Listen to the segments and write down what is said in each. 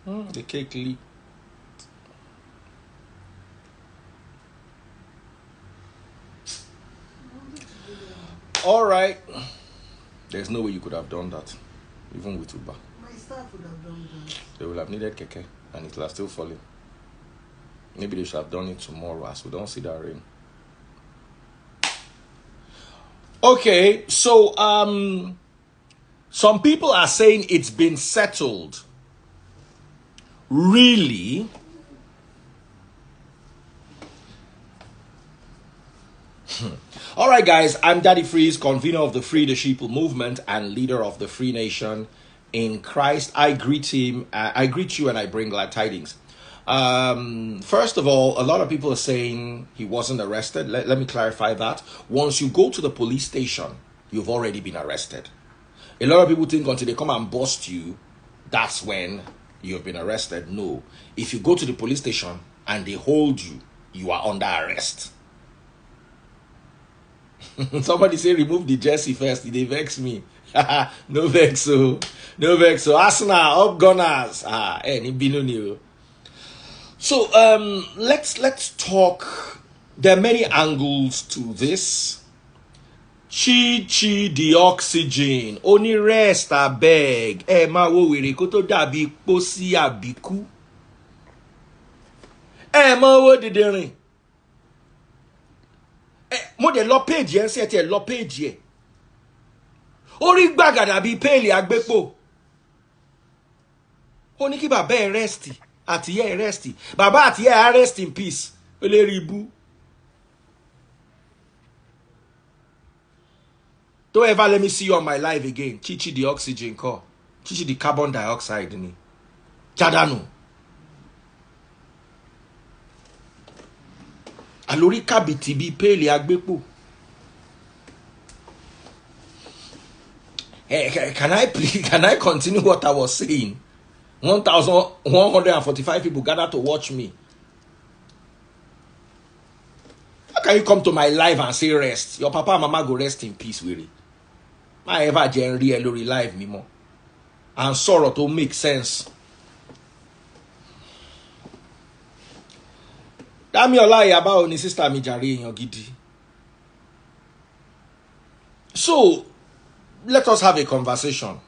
The cake leaked. All right. There's no way you could have done that, even with Uber. My staff would have done that. They will have needed keke, and it will have still fallen. Maybe they should have done it tomorrow, as we don't see that rain. Okay, so some people are saying it's been settled. Really? All right, guys, I'm Daddy Freeze, convener of the Free the Sheeple movement and leader of the Free Nation in Christ. I greet you, and I bring glad tidings. First of all, a lot of people are saying he wasn't arrested. Let me clarify that. Once you go to the police station, you've already been arrested. A lot of people think until they come and bust you, that's when you've been arrested. No. If you go to the police station and they hold you, you are under arrest. Somebody say remove the jersey first. They vex me. No vex so. No vex so. Arsenal up Gunners. So let's talk. There are many angles to this. Chi the oxygen. Only rest abeg. Ma wo were ko to dabi posi abiku. Ma wo didirin. Mo de lo page yen se te lo page ye. Ori gbagada bi pele agbepo. Oni ki baba e rest ati ye rest. Baba ati ye rest in peace. Eleri ibu. Don't ever let me see you on my live again. Chichi the oxygen call. Chichi the carbon dioxide ni. Chadanu. Alori kabiti bi pele agbepo. Can I continue what I was saying? 1,145 people gathered to watch me. How can you come to my live and say rest? Your papa and mama go rest in peace, really. I ever generally Elori live me more. And sorrow to make sense. Dami ola about ni sister mi jare yan gidi. So, let us have a conversation.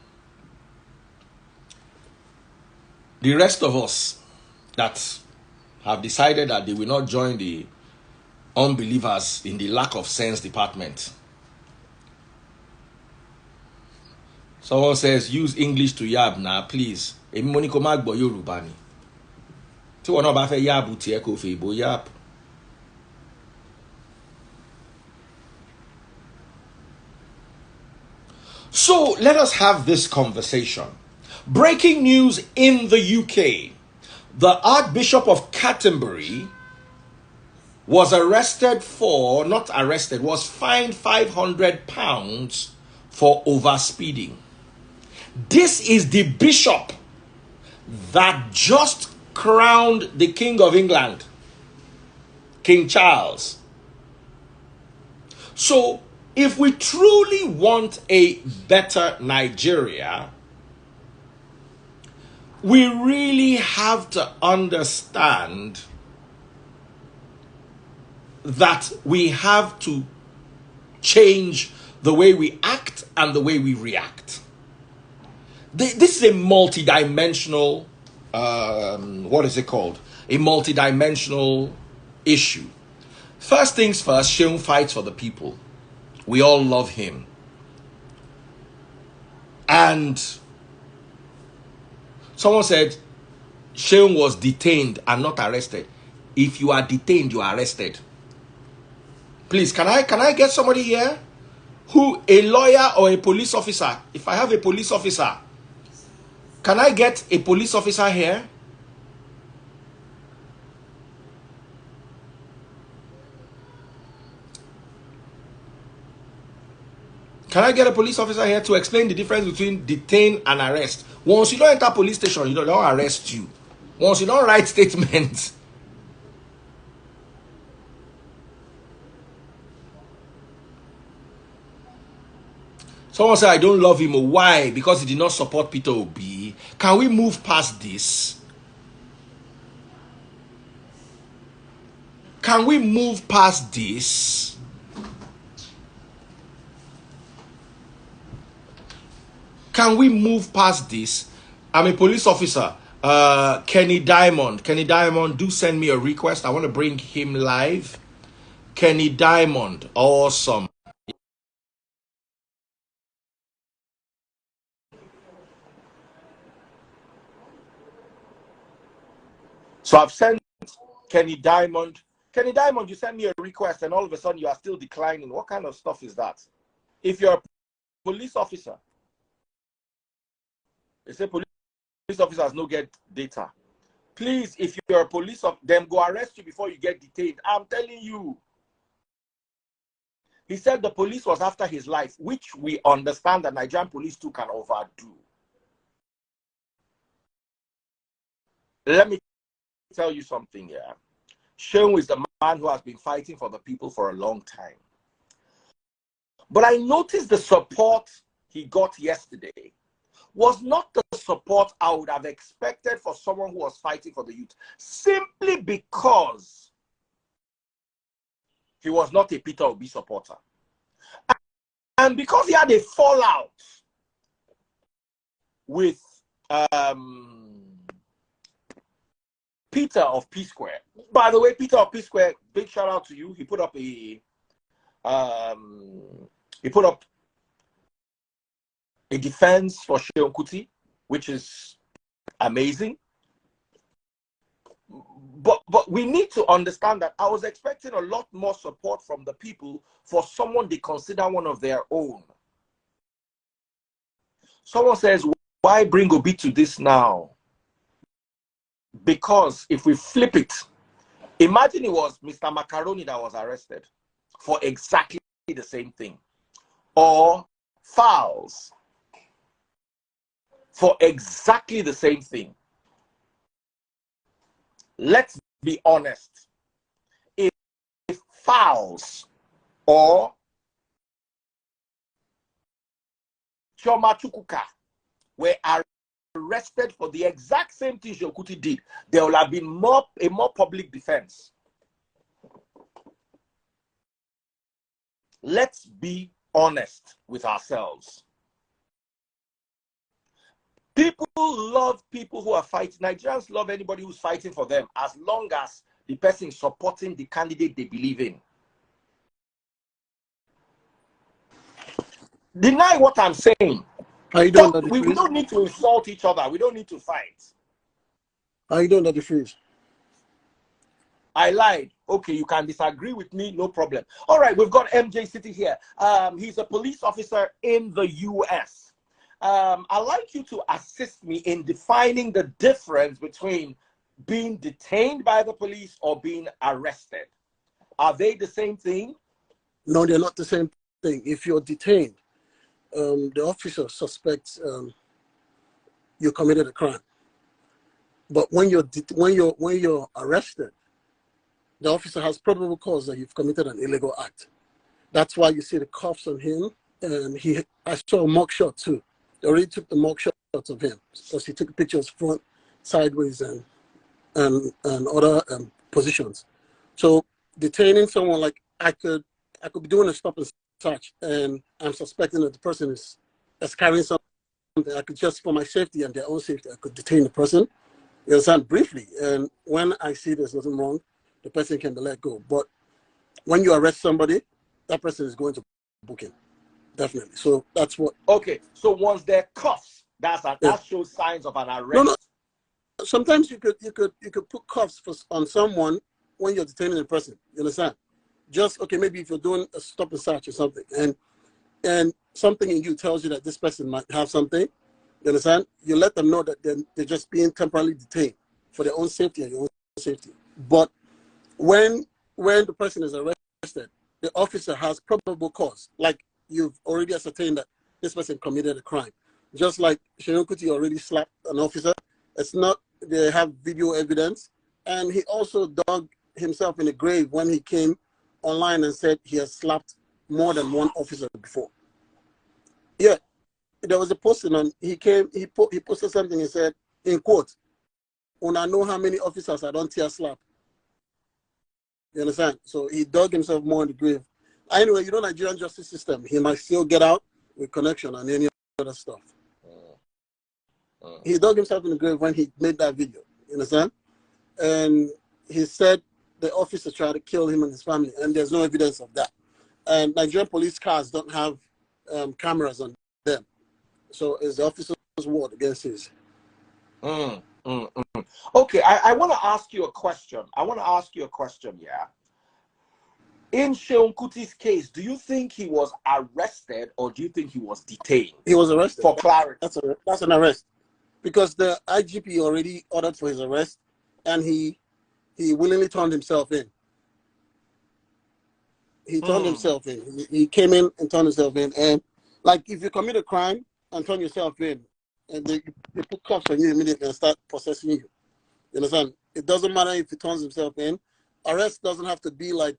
The rest of us that have decided that they will not join the unbelievers in the lack of sense department. Someone says, use English to yab now, please. Emi mo ni ko ma gbo Yoruba ni. Tí wọ́n náà bá fẹ́ yáàbù tí ẹ kò fẹ́ ìbò yáàbù. So let us have this conversation. Breaking news in the UK. The Archbishop of Canterbury was was fined £500 for overspeeding. This is the bishop that just crowned the King of England, King Charles. So, if we truly want a better Nigeria, we really have to understand that we have to change the way we act and the way we react. This is a multidimensional what is it called? A multidimensional issue. First things first, Seun fights for the people. We all love him. And someone said Seun was detained and not arrested. If you are detained, you are arrested. Please, can I get somebody here? Who, a lawyer or a police officer? If I have a police officer, can I get a police officer here? Can I get a police officer here to explain the difference between detain and arrest? Once you don't enter police station, you don't arrest you. Once you don't write statements. Someone said, I don't love him. Why? Because he did not support Peter Obi. Can we move past this? Can we move past this? Can we move past this? I'm a police officer. Kenny Diamond. Kenny Diamond, do send me a request. I want to bring him live. Kenny Diamond. Awesome. So I've sent Kenny Diamond. Kenny Diamond, you send me a request and all of a sudden you are still declining. What kind of stuff is that? If you're a police officer, they say police officers no get data. Please, if you're a police officer, them go arrest you before you get detained. I'm telling you. He said the police was after his life, which we understand that Nigerian police too can overdo. Let me tell you something here. Seun is the man who has been fighting for the people for a long time. But I noticed the support he got yesterday was not the support I would have expected for someone who was fighting for the youth, simply because he was not a Peter Obi supporter. And because he had a fallout with Peter of P Square. By the way, Peter of P Square, big shout out to you. He put up a defense for Seun Kuti, which is amazing. But we need to understand that I was expecting a lot more support from the people for someone they consider one of their own. Someone says, why bring Obi to this now? Because if we flip it, imagine it was Mr. Macaroni that was arrested for exactly the same thing. Or Fowls for exactly the same thing. Let's be honest. If Fowls or Chioma Chukwuka were arrested for the exact same thing Seun Kuti did, there will have been a more public defense. Let's be honest with ourselves. People love people who are fighting. Nigerians love anybody who's fighting for them as long as the person is supporting the candidate they believe in. Deny what I'm saying. How you doing, we don't need to insult each other. We don't need to fight. How you doing, Daddy Freeze? I lied. Okay, you can disagree with me, no problem. All right, we've got MJ sitting here. He's a police officer in the US. I'd like you to assist me in defining the difference between being detained by the police or being arrested. Are they the same thing? No, they're not the same thing. If you're detained, the officer suspects you committed a crime. But when you're arrested, the officer has probable cause that you've committed an illegal act. That's why you see the cuffs on him, and I saw a mock shot too. They already took the mock shots of him because he took pictures front, sideways, and other positions. So detaining someone, like I could be doing a stop and search, and I'm suspecting that the person is carrying something. I could, just for my safety and their own safety, I could detain the person. You understand, briefly, and when I see there's nothing wrong, the person can be let go. But when you arrest somebody, that person is going to book him, definitely. So that's what. Okay, so once they're cuffs, that shows signs of an arrest. No. Sometimes you could put cuffs on someone when you're detaining a person. You understand? Just okay, maybe if you're doing a stop and search or something, and something in you tells you that this person might have something. You understand? You let them know that they're just being temporarily detained for their own safety and your own safety. But when the person is arrested, the officer has probable cause. Like you've already ascertained that this person committed a crime. Just like Seun Kuti already slapped an officer. It's not, they have video evidence. And he also dug himself in a grave when he came online and said he has slapped more than one officer before. Yeah. There was a posting on, he posted something, he said, in quote, "When I know how many officers I don't tear slap." You understand? So he dug himself more in the grave. Anyway, you know, Nigerian justice system, he might still get out with connection and any other stuff. He dug himself in the grave when he made that video. You understand? And he said the officer tried to kill him and his family, and there's no evidence of that. And Nigerian police cars don't have cameras on them. So it's the officer's word against his. Okay, I want to ask you a question. Yeah. In Seun Kuti's case, do you think he was arrested or do you think he was detained? He was arrested. For clarity. That's an arrest. Because the IGP already ordered for his arrest, and he willingly turned himself in. He turned himself in. He came in and turned himself in. And like, if you commit a crime and turn yourself in, and they put cuffs on you immediately and start processing you. You understand? It doesn't matter if he turns himself in. Arrest doesn't have to be like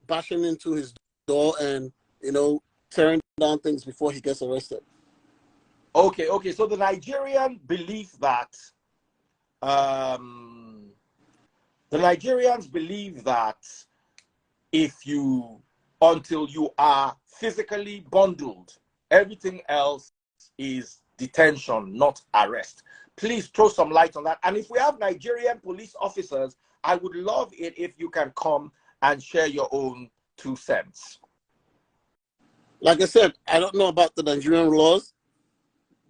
bashing into his door and, you know, tearing down things before he gets arrested. Okay. So the Nigerian believe that the Nigerians believe that until you are physically bundled, everything else is detention, not arrest. Please throw some light on that. And if we have Nigerian police officers, I would love it if you can come and share your own 2 cents. Like I said, I don't know about the Nigerian laws,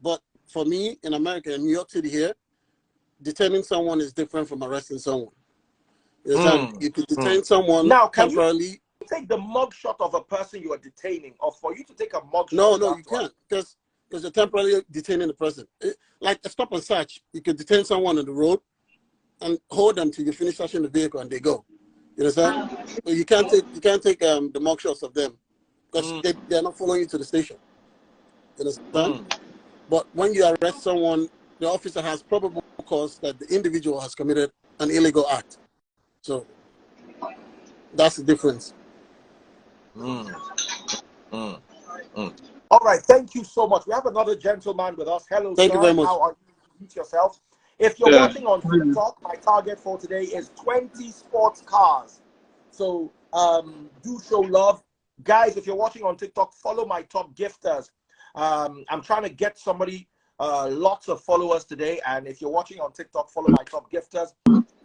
but for me, in America, in New York City here, detaining someone is different from arresting someone. You could detain someone now, temporarily. You take the mugshot of a person you are detaining, or for you to take a mugshot? No, you can't, because you're temporarily detaining the person. Like a stop and search, you could detain someone on the road and hold them till you finish searching the vehicle and they go. You understand? But you can't take the mugshots of them because they're not following you to the station. You understand? But when you arrest someone, the officer has probable cause that the individual has committed an illegal act. So that's the difference. All right, thank you so much. We have another gentleman with us. Hello, thank sir. You very much. How are you? Meet yourself. If you're watching on TikTok, my target for today is 20 sports cars. So do show love. Guys, if you're watching on TikTok, follow my top gifters. I'm trying to get somebody lots of followers today. And if you're watching on TikTok, follow my top gifters.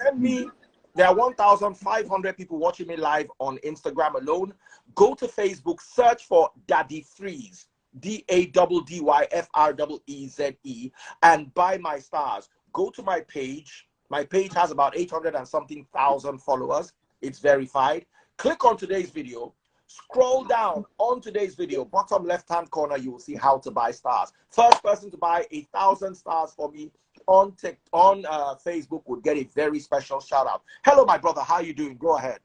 Send me. There are 1,500 people watching me live on Instagram alone. Go to Facebook, search for Daddy Freeze, DADDYFREEZE, and buy my stars. Go to my page. My page has about 800 and something thousand followers. It's verified. Click on today's video. Scroll down on today's video. Bottom left-hand corner, you will see how to buy stars. First person to buy 1,000 stars for me on Facebook would get a very special shout out. Hello, my brother. How are you doing? Go ahead.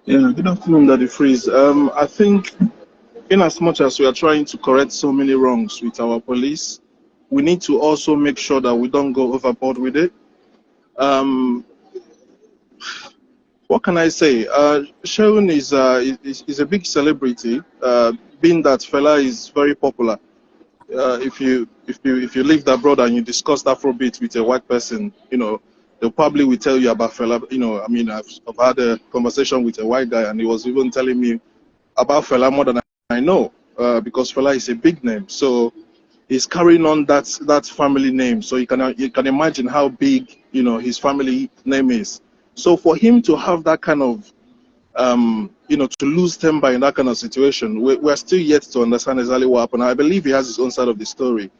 Yeah, good afternoon, Daddy Freeze. I think in as much as we are trying to correct so many wrongs with our police, we need to also make sure that we don't go overboard with it. What can I say? Seun is a big celebrity, being that fella is very popular. If you live abroad and you discuss Afrobeat with a white person, you know, they'll probably will tell you about fella. You know, I mean, I've had a conversation with a white guy, and he was even telling me about fella more than I know, because fella is a big name. So he's carrying on that family name. So you can imagine how big, you know, his family name is. So for him to have that kind of you know, to lose temper in that kind of situation, we're still yet to understand exactly what happened. I believe he has his own side of the story.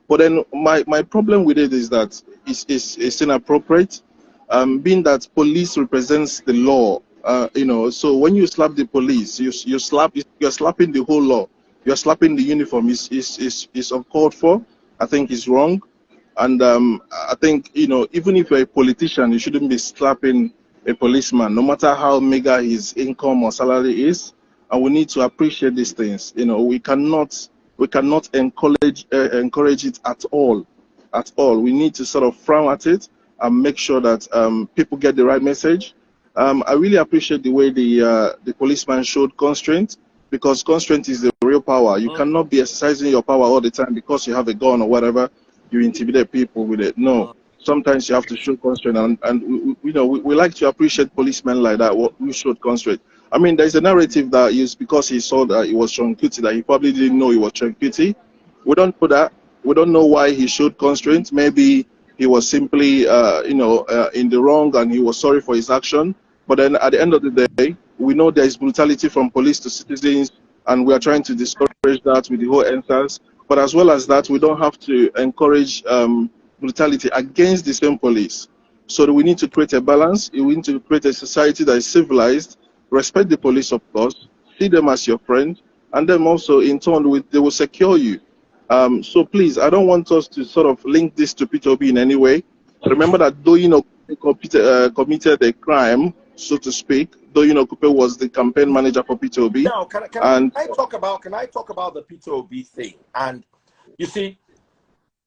But then my problem with it is that it's inappropriate, being that police represents the law. You know, so when you slap the police, you're slapping the whole law. You're slapping the uniform. Is uncalled for. I think it's wrong. And I think, you know, even if you're a politician, you shouldn't be slapping a policeman, no matter how meager his income or salary is. And we need to appreciate these things. You know, we cannot encourage it at all. We need to sort of frown at it and make sure that people get the right message. I really appreciate the way the policeman showed constraint, because constraint is the real power. You cannot be exercising your power all the time because you have a gun or whatever. You intimidate people with it. No, sometimes you have to show constraint, and we like to appreciate policemen like that who showed constraint. I mean, there's a narrative that is because he saw that it was Seun Kuti that he probably didn't know it was Seun Kuti. We don't know that. We don't know why he showed constraint. Maybe he was simply, in the wrong and he was sorry for his action. But then at the end of the day, we know there is brutality from police to citizens, and we are trying to discourage that with the whole NSAS. But as well as that, we don't have to encourage brutality against the same police. So we need to create a balance. We need to create a society that is civilized, respect the police, of course, see them as your friend, and then also in turn they will secure you. So please, I don't want us to sort of link this to Peter Obi in any way. Remember that though committed a crime, so to speak, though Kupe was the campaign manager for Peter Obi. Now, can I talk about the Peter Obi thing? And you see,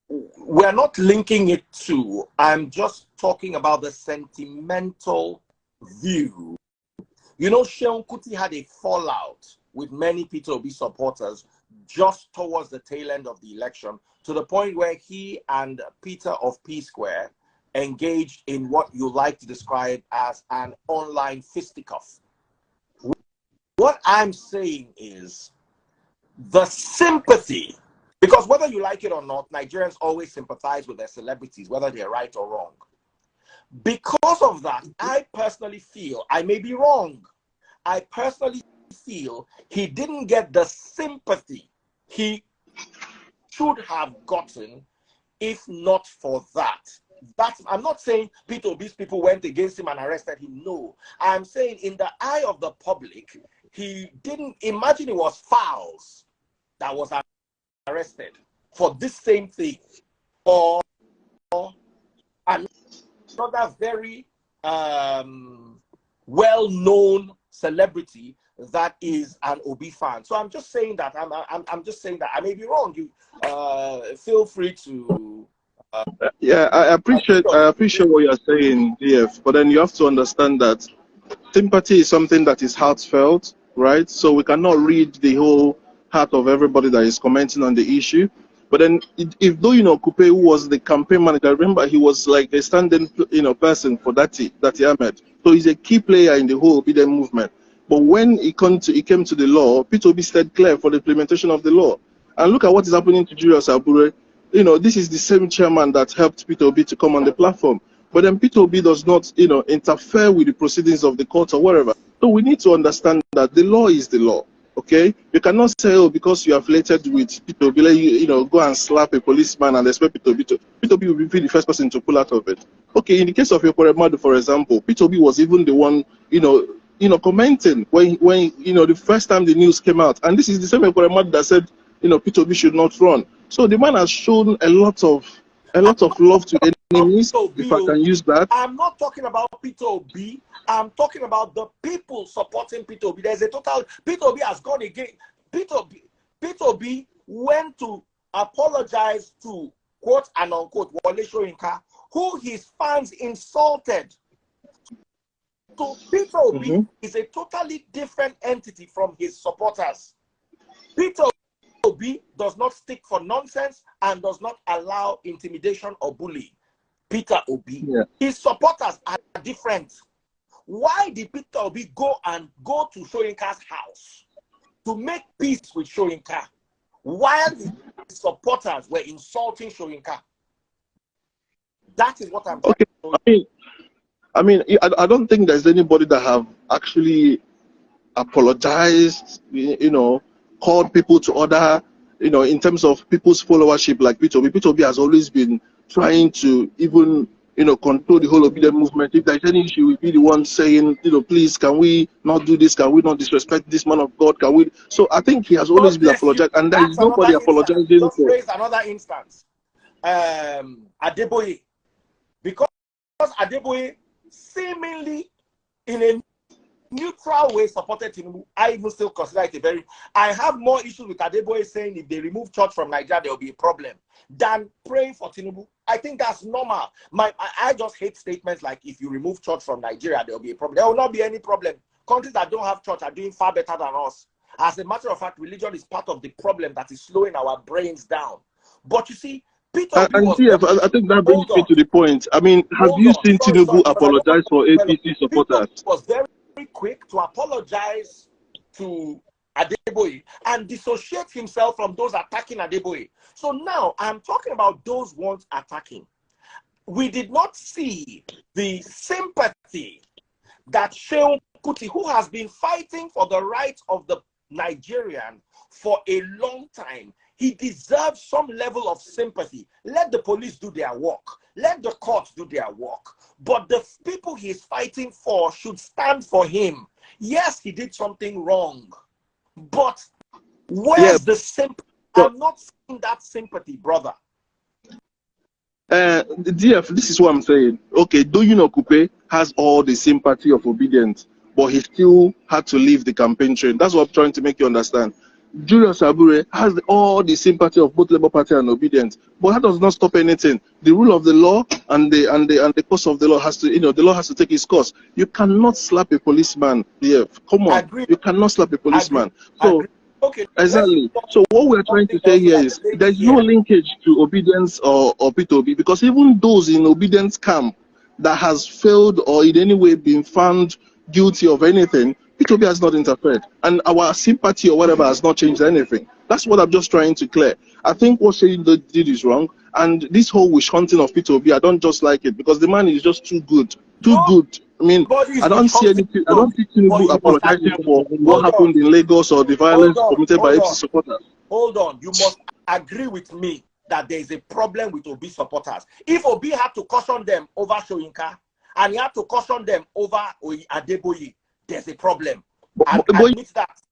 we're not linking it to. I'm just talking about the sentimental view. You know, Seun Kuti had a fallout with many Peter Obi supporters just towards the tail end of the election, to the point where he and Peter of P Square engaged in what you like to describe as an online fisticuff. What I'm saying is the sympathy, because whether you like it or not, Nigerians always sympathize with their celebrities, whether they're right or wrong. Because of that, I personally feel, I may be wrong, I personally feel he didn't get the sympathy he should have gotten if not for that. I'm not saying Peter Obi's people went against him and arrested him. No, I'm saying in the eye of the public, he didn't imagine it was Fowles that was arrested for this same thing, or another very well-known celebrity that is an Obi fan. So I'm just saying that I'm just saying that I may be wrong. You feel free to. Yeah, I appreciate what you're saying, DF. But then you have to understand that sympathy is something that is heartfelt, right? So we cannot read the whole heart of everybody that is commenting on the issue. But then, if though Kupe, who was the campaign manager, remember he was like a standing person for Dati Ahmed. So he's a key player in the whole Obidem movement. But when it came to the law, Peter Obi stayed clear for the implementation of the law. And look at what is happening to Julius Abure. This is the same chairman that helped Peter Obi to come on the platform. But then Peter Obi does not, interfere with the proceedings of the court or whatever. So we need to understand that the law is the law. Okay, you cannot say, oh, because you are affiliated with Peter Obi, go and slap a policeman and expect Peter Obi will be the first person to pull out of it. Okay, in the case of Yokoremadu, for example, Peter Obi was even the one, commenting when the first time the news came out, and this is the same Yokoremadu that said, Peter Obi should not run. So the man has shown a lot of love to enemies, if I can use that. I'm not talking about Peter Obi. I'm talking about the people supporting Peter Obi. There's a total. Peter Obi has gone again. Peter Obi went to apologize to, quote and unquote, Wole Soyinka, who his fans insulted. So Peter Obi is a totally different entity from his supporters. Peter Obi does not stick for nonsense and does not allow intimidation or bullying. Peter Obi, his supporters are different. Why did Peter Obi go to Soyinka's house to make peace with Soyinka while his supporters were insulting Soyinka? That is what I'm okay. I don't think there's anybody that have actually apologized, called people to order, in terms of people's followership like Peter Obi. Peter Obi has always been trying to even, control the whole Obidem movement. If there's any issue, we'll be the one saying, please, can we not do this? Can we not disrespect this man of God? Can we? So I think he has always been apologizing, and there is nobody apologizing for. Just raise another instance. Adeboye. Because Adeboye seemingly in a neutral way supported Tinubu, I even still consider it I have more issues with Adeboye saying if they remove church from Nigeria, there will be a problem, than praying for Tinubu. I think that's normal. I just hate statements like, if you remove church from Nigeria, there will be a problem. There will not be any problem. Countries that don't have church are doing far better than us. As a matter of fact, religion is part of the problem that is slowing our brains down. But you see, P2B And was very, TF, I think that brings hold me on, to the point. I mean, have hold you on. seen Sorry, Tinubu because I don't apologize for want to APC supporters? P2B was very quick to apologize to Adeboye and dissociate himself from those attacking Adeboye. So now I'm talking about those ones attacking. We did not see the sympathy that Seun Kuti, who has been fighting for the rights of the Nigerian for a long time, he deserves some level of sympathy. Let the police do their work. Let the courts do their work. But the people he's fighting for should stand for him. Yes, he did something wrong. But where's the sympathy? I'm not seeing that sympathy, brother. DF, this is what I'm saying. Okay, Doyin Okupe has all the sympathy of obedience, but he still had to leave the campaign train. That's what I'm trying to make you understand. Julius Abure has all the sympathy of both Labour Party and obedience, but that does not stop anything. The rule of the law and the course of the law has to, the law has to take its course. You cannot slap a policeman, DF. Come on, you cannot slap a policeman. So. Okay, exactly. So what we're trying to say here is there's no linkage to obedience or P2B, because even those in obedience camp that has failed or in any way been found guilty of anything, P2B has not interfered, and our sympathy or whatever has not changed anything. That's what I'm just trying to clear. I think what Shane did is wrong, and this whole wish hunting of P2B, I don't just like it, because the man is just too good, good. I mean, I don't see anything. I don't see Tinubu apologizing for what happened in Lagos or the violence committed by APC supporters. Hold on, you must agree with me that there is a problem with Obi supporters. If Obi had to caution them over Soyinka and he had to caution them over Adeboye, there's a problem. But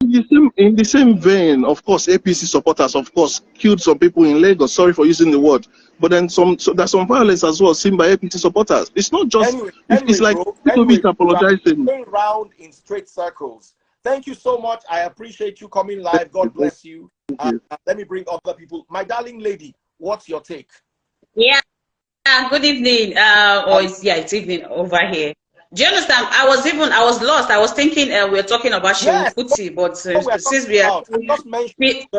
in the same vein, of course, APC supporters, of course, killed some people in Lagos. Sorry for using the word, but then there's some violence as well seen by APC supporters. It's not just. It's like people apologizing. Going round in straight circles. Thank you so much. I appreciate you coming live. God bless you. Let me bring other people. My darling lady, what's your take? Yeah. Good evening. It's evening over here. Do you understand? I was lost. I was thinking we're talking about Seun Kuti, but since we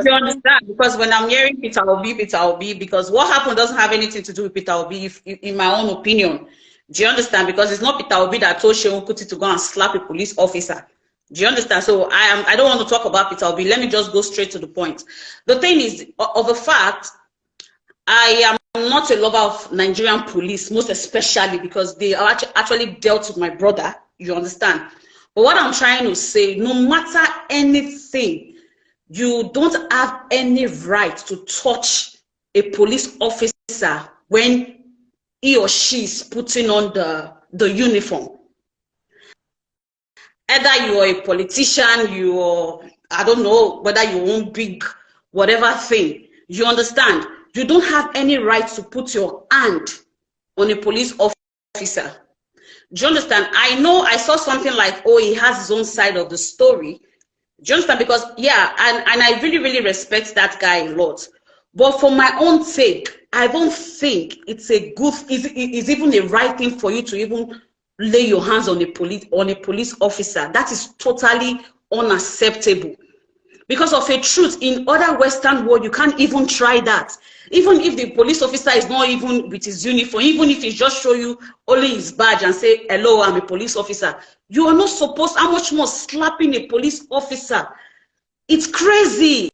understand, because when I'm hearing Peter Obi, because what happened doesn't have anything to do with Peter Obi, in my own opinion. Do you understand? Because it's not Peter Obi that told Seun Kuti to go and slap a police officer. Do you understand? So I don't want to talk about Peter Obi. Let me just go straight to the point. The thing is, of the fact, I am not a lover of Nigerian police, most especially because they are actually dealt with my brother, you understand? But what I'm trying to say, no matter anything, you don't have any right to touch a police officer when he or she is putting on the uniform. Either you are a politician, I don't know whether you own big, whatever thing, you understand? You don't have any right to put your hand on a police officer. Do you understand? I know I saw something like, oh, he has his own side of the story. Do you understand? Because, yeah, and I really, really respect that guy a lot. But for my own sake, I don't think it's even a right thing for you to even lay your hands on a police officer. That is totally unacceptable. Because of a truth, in other Western world, you can't even try that. Even if the police officer is not even with his uniform, even if he just show you only his badge and say, hello, I'm a police officer, you are not supposed, how much more slapping a police officer? It's crazy.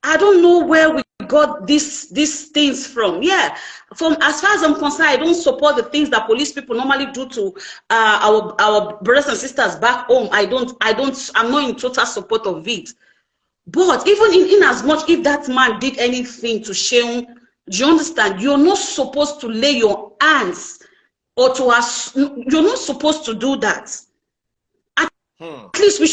I don't know where we got these things from. Yeah, from as far as I'm concerned, I don't support the things that police people normally do to our brothers and sisters back home. I'm not in total support of it. But even in as much if that man did anything to Seun, do you understand? You're not supposed to lay your hands or you're not supposed to do that. At least they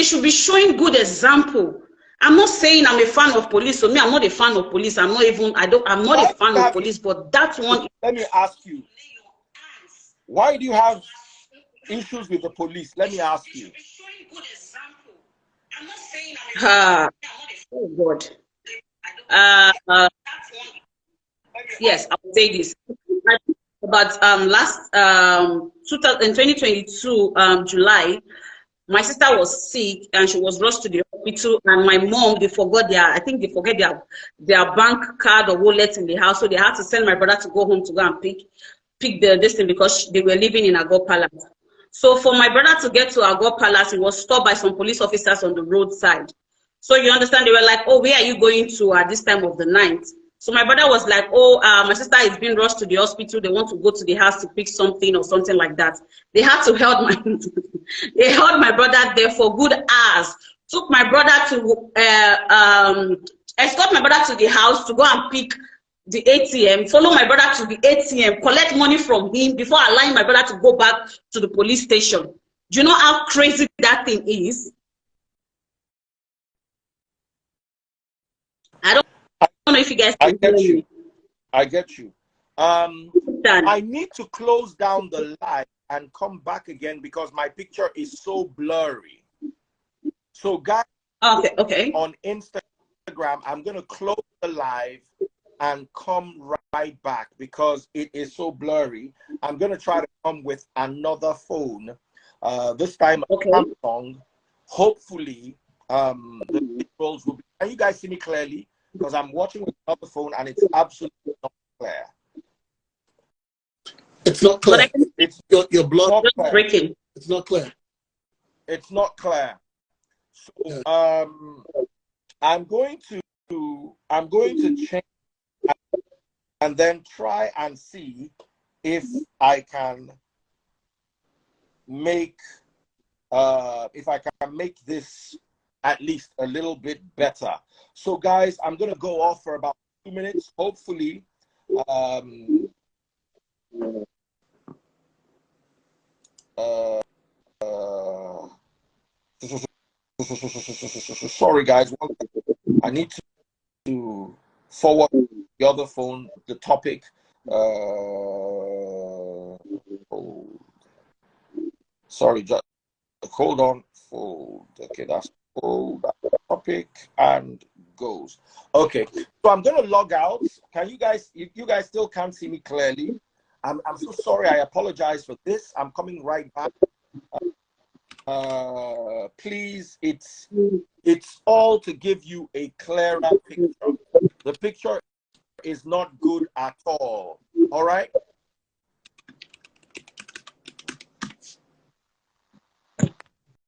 should be showing good example. I'm not saying I'm a fan of police. So me, I'm not a fan of police. I'm not a fan of police. But that one. Let me ask you. Why do you have issues with the police? Let me ask you. Oh God. Yes, I will say this. About last 2022 July, my sister was sick and she was rushed to the hospital, and my mom, they forgot their, I think they forget their bank card or wallet in the house, so they had to send my brother to go home to go and pick this thing because they were living in Agor Palace. So for my brother to get to Agor Palace, he was stopped by some police officers on the roadside. So you understand, they were like, oh, where are you going to at this time of the night? So my brother was like, oh, my sister is being rushed to the hospital. They want to go to the house to pick something or something like that. They had to help my, they held my brother there for good hours. Took my brother to, escort my brother to the house to go and pick the ATM, follow my brother to the ATM, collect money from him before allowing my brother to go back to the police station. Do you know how crazy that thing is? I don't know if you guys can hear me. I get you. I need to close down the live and come back again because my picture is so blurry. So guys, okay. On Instagram, I'm going to close the live and come right back because it is so blurry. I'm going to try to come with another phone. This time Samsung. Hopefully, the visuals will be. Can you guys see me clearly? Because I'm watching with another phone and it's absolutely not clear. It's not clear. It's your blood breaking. It's not clear. It's not clear. So I'm going to change and then try and see if I can make this at least a little bit better. So guys, I'm gonna go off for about 2 minutes. Hopefully, sorry guys, I need to forward the other phone, the topic. Sorry, just hold on. Fold. Okay, that's fold that topic and goes. Okay, so I'm gonna log out. Can you guys? You guys still can't see me clearly. I'm so sorry. I apologize for this. I'm coming right back. Please, it's all to give you a clearer picture. The picture is not good at all. All right.